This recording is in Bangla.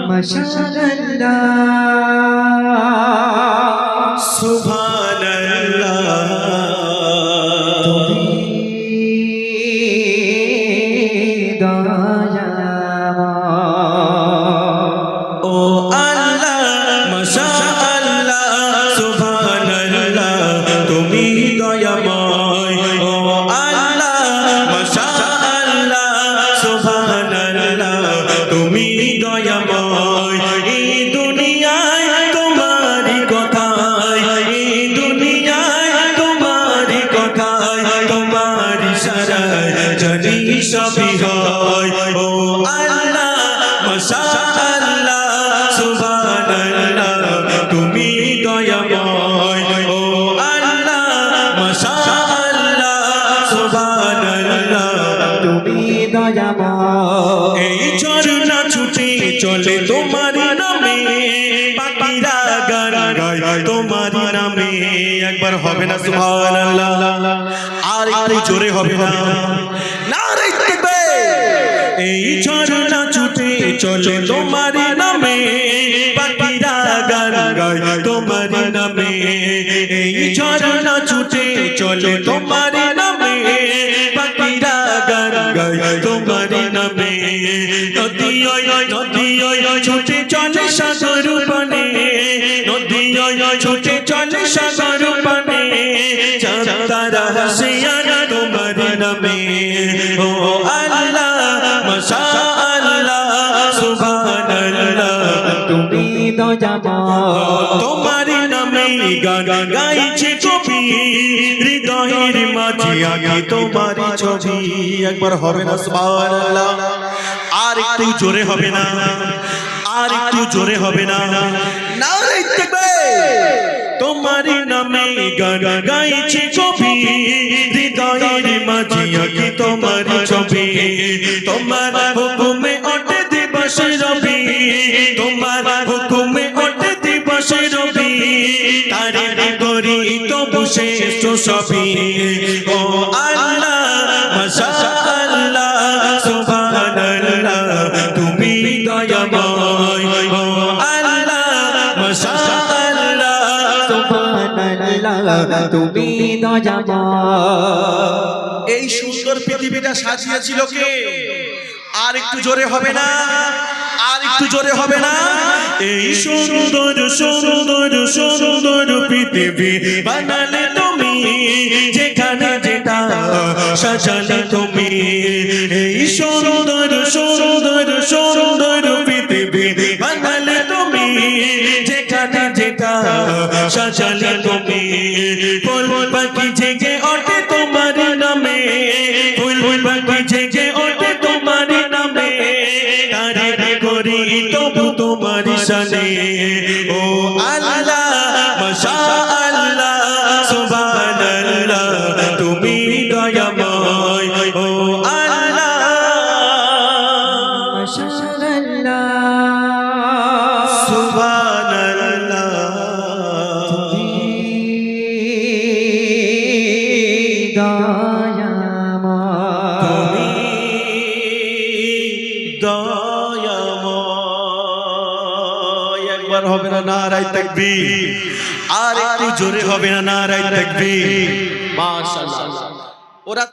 মাশাআল্লাহ সুবহানাল্লাহ তুমি দয়াময় ও আল্লাহ মাশাআল্লাহ সুবহানাল্লাহ তুমি দয়াময় ও আল্লাহ মাশাআল্লাহ সুবহানাল্লাহ তুমি দয়াময় এই দুনিয়ায় তোমারই কথায় এই দুনিয়ায় তোমারই কথায় তোমার ইশারায় জানি সবই হয় ও আল্লাহ মাশাআল্লাহ সুবহানাল্লাহ তুমি দয়াময় ও আল্লাহ মাশাআল্লাহ সুবহানাল্লাহ তুমি দয়াময় এই ঝরনা ছুটে চলে তোমার নামে পাখিরা গান গায় তোমার নামে একবার হবে না সুবহানাল্লাহ আর একটু জোরে হবে না নারে তাকবীর এই ঝরনা ছুটে চলে তোমার নামে পাখিরা গান গায় তোমার নামে এই ঝরনা ছুটে চলে তোমার নামে পাখিরা গান গায় তোমার নামে নদী ছুটে চলে সাগর পানে নদী ছুটে চলে সাগর পানে চাঁদ তারা হাসে আর তোমার নামে ও আল্লাহ মাশাআল্লাহ সুবহানাল্লাহ তুমি দয়াময় তোমার নামে গান গাইছে কবি হৃদয়ের মাঝে আগে তোমার ছবি একবার হবে না সুবহানাল্লাহ আর একটু জোরে হবে না আর একটু জোরে হবে না নারে তাকবীর তোমার নামে গান গাইছে কবি হৃদয়ের মাঝে আগে তোমার ছবি তোমার হুকুমে ওঠে দিবস রবি তোমার হুকুমে ওঠে দিবস রবি তারে করি তবু শ্রেষ্ঠ সবই ও আল্লাহ মাশাআল্লাহ সুবহানাল্লাহ তুমি দয়াময় ও আল্লাহ মাশাআল্লাহ সুবহানাল্লাহ তুমি দয়াময় এই সুন্দর পৃথিবীটা সাজিয়েছিল কে আর একটু জোরে হবে না আর একটু জোরে হবে না এই সুন্দর সুন্দর সুন্দর পৃথিবী বানালে তুমি যেখানে যেটা সাজালে তুমি এই সুন্দর সুন্দর সুন্দর পৃথিবী বানালে তুমি যেখানে যেটা সাজালে তুমি ফুল পাখি জেগে ওঠে তোমার নামে ফুল পাখি জেগে ওঠে তোমার নামে তারে করি তবু তোমার শানে ও আল্লাহ মাশাআল্লাহ সুবহানাল্লাহ তুমি দয়াময় ও আল্লাহ মাশাআল্লাহ সুবহানাল্লাহ দয়াময় একবার হবে না নারায়ে তাকবীর আর একটু জোরে হবে না নারায়ে তাকবীর মাশাআল্লাহ ওরা